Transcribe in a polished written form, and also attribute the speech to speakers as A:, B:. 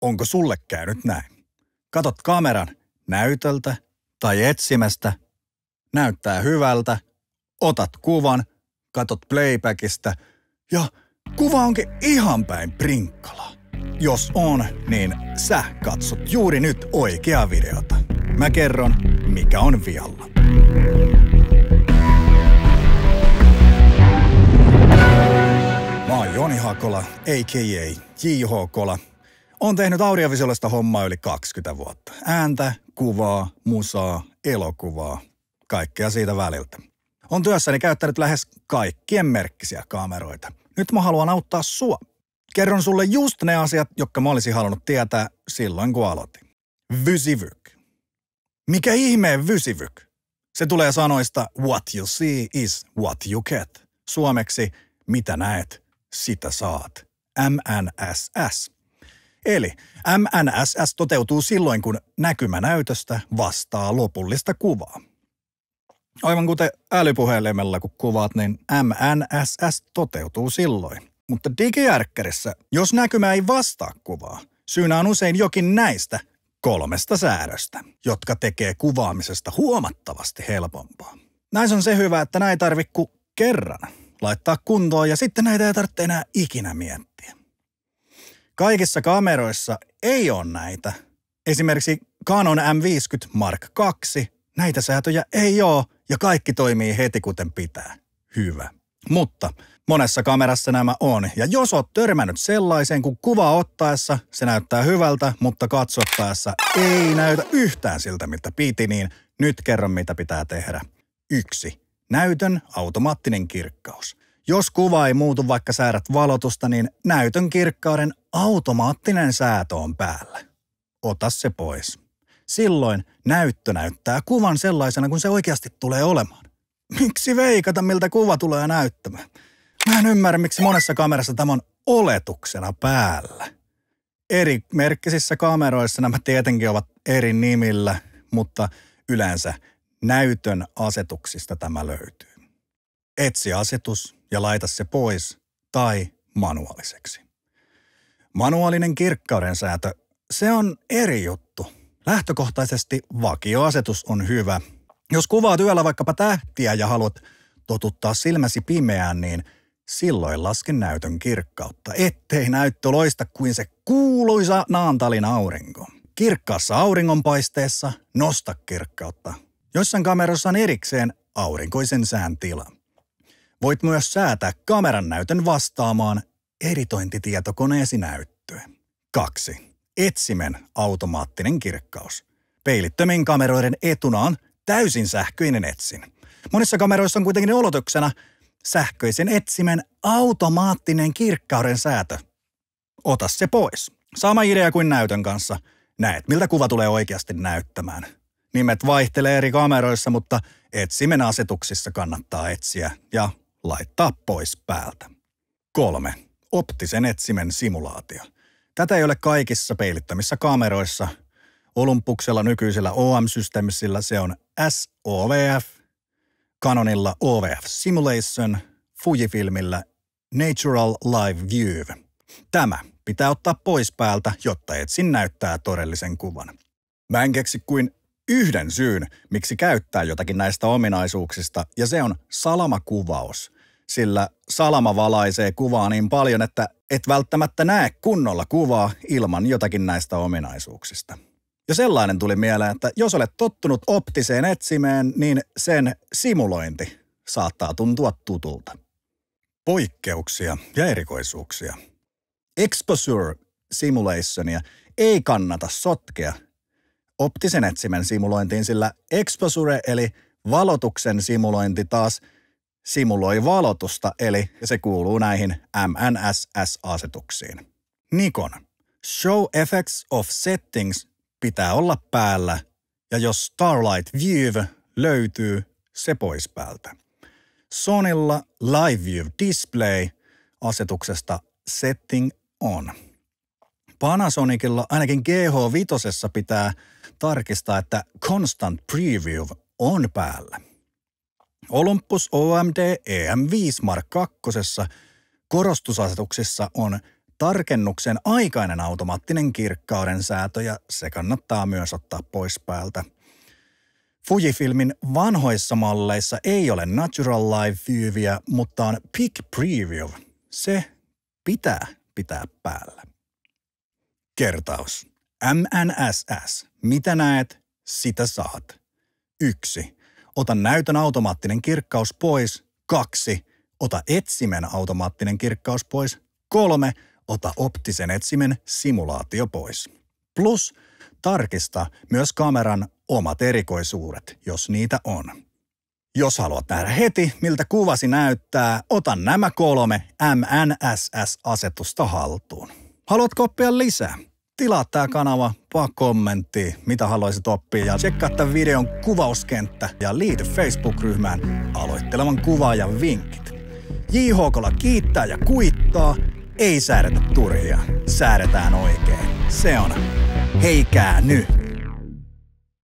A: onko sulle käynyt näin? Katot kameran näytöltä tai etsimästä, näyttää hyvältä, otat kuvan, katot playbackista ja kuva onkin ihan päin prinkkalaa. Jos on, niin sä katsot juuri nyt oikeaa videota. Mä kerron, mikä on vialla. Mä oon Joni Hakola, a.k.a. J.H. Kola. Oon tehnyt audiovisuaalista hommaa yli 20 vuotta. Ääntä, kuvaa, musaa, elokuvaa, kaikkea siitä väliltä. Oon työssäni käyttänyt lähes kaikkien merkkisiä kameroita. Nyt mä haluan auttaa sua. Kerron sulle just ne asiat, jotka mä olisin halunnut tietää silloin, kun aloitin. Vysivyk. Mikä ihmeen vysivyk? Se tulee sanoista what you see is what you get. Suomeksi, mitä näet, sitä saat. MNSS. Eli MNSS toteutuu silloin, kun näkymä näytöstä vastaa lopullista kuvaa. Aivan kuten älypuhelimella, kun kuvaat, niin MNSS toteutuu silloin. Mutta digijärkkärissä, jos näkymä ei vastaa kuvaa, syynä on usein jokin näistä 3 säädöstä, jotka tekee kuvaamisesta huomattavasti helpompaa. Näissä on se hyvä, että näin ei tarvitse kuin kerran laittaa kuntoon ja sitten näitä ei tarvitse enää ikinä miettiä. Kaikissa kameroissa ei ole näitä. Esimerkiksi Canon M50 Mark II, näitä säätöjä ei ole ja kaikki toimii heti kuten pitää. Hyvä. Mutta monessa kamerassa nämä on ja jos oot törmännyt sellaiseen, kun kuvaa ottaessa se näyttää hyvältä, mutta katsottaessa ei näytä yhtään siltä, mitä piti, niin nyt kerron mitä pitää tehdä. 1. Näytön automaattinen kirkkaus. Jos kuva ei muutu, vaikka säädät valotusta, niin näytön kirkkauden automaattinen säätö on päällä. Ota se pois. Silloin näyttö näyttää kuvan sellaisena, kuin se oikeasti tulee olemaan. Miksi veikata, miltä kuva tulee näyttämään? Mä en ymmärrä, miksi monessa kamerassa tämä on oletuksena päällä. Eri merkkisissä kameroissa nämä tietenkin ovat eri nimillä, mutta yleensä näytön asetuksista tämä löytyy. Etsi asetus ja laita se pois tai manuaaliseksi. Manuaalinen kirkkauden säätö, se on eri juttu. Lähtökohtaisesti vakioasetus on hyvä. Jos kuvaat yöllä vaikkapa tähtiä ja haluat totuttaa silmäsi pimeään, niin silloin laske näytön kirkkautta, ettei näyttö loista kuin se kuuluisa Naantalin aurinko. Kirkkaassa auringonpaisteessa nosta kirkkautta. Joissain kameroissa on erikseen aurinkoisen sään tila. Voit myös säätää kameran näytön vastaamaan editointitietokoneesi näyttöä. 2. Etsimen automaattinen kirkkaus. Peilittömien kameroiden etuna on täysin sähköinen etsin. Monissa kameroissa on kuitenkin olotuksena sähköisen etsimen automaattinen kirkkauden säätö. Ota se pois. Sama idea kuin näytön kanssa. Näet, miltä kuva tulee oikeasti näyttämään. Nimet vaihtelee eri kameroissa, mutta etsimen asetuksissa kannattaa etsiä ja laittaa pois päältä. 3. Optisen etsimen simulaatio. Tätä ei ole kaikissa peilittömissä kameroissa. Olympuksella nykyisellä OM-systeemillä se on SOVF, Canonilla OVF Simulation, Fujifilmillä Natural Live View. Tämä pitää ottaa pois päältä, jotta etsin näyttää todellisen kuvan. Mä en keksi kuin yhden syyn, miksi käyttää jotakin näistä ominaisuuksista, ja se on salamakuvaus. Sillä salama valaisee kuvaa niin paljon, että et välttämättä näe kunnolla kuvaa ilman jotakin näistä ominaisuuksista. Ja sellainen tuli mieleen, että jos olet tottunut optiseen etsimeen, niin sen simulointi saattaa tuntua tutulta. Poikkeuksia ja erikoisuuksia. Exposure simulationia ei kannata sotkea optisen etsimen simulointiin, sillä exposure eli valotuksen simulointi taas simuloi valotusta, eli se kuuluu näihin MNSS-asetuksiin. Nikon Show Effects of Settings pitää olla päällä, ja jos Starlight View löytyy, se pois päältä. Sonylla Live View Display asetuksesta Setting on. Panasonicilla ainakin GH5 pitää tarkistaa, että Constant Preview on päällä. Olympus OMD EM5 Mark II korostusasetuksissa on tarkennuksen aikainen automaattinen kirkkauden säätö ja se kannattaa myös ottaa pois päältä. Fujifilmin vanhoissa malleissa ei ole Natural Live Viewia, mutta on Peak Preview. Se pitää päällä. Kertaus. MNSS. Mitä näet, sitä saat. 1. Ota näytön automaattinen kirkkaus pois. 2. Ota etsimen automaattinen kirkkaus pois. 3. Ota optisen etsimen simulaatio pois. Plus tarkista myös kameran omat erikoisuudet, jos niitä on. Jos haluat nähdä heti, miltä kuvasi näyttää, ota nämä 3 MNSS-asetusta haltuun. Haluatko oppia lisää? Tilaa tää kanava, paa kommentti, mitä haluaisit oppia ja tsekkaa tämän videon kuvauskenttä ja liity Facebook-ryhmään aloittelevan kuvaajan vinkit. JHKlla kiittää ja kuittaa, ei säädetä turhia, säädetään oikein. Se on Heikää nyt!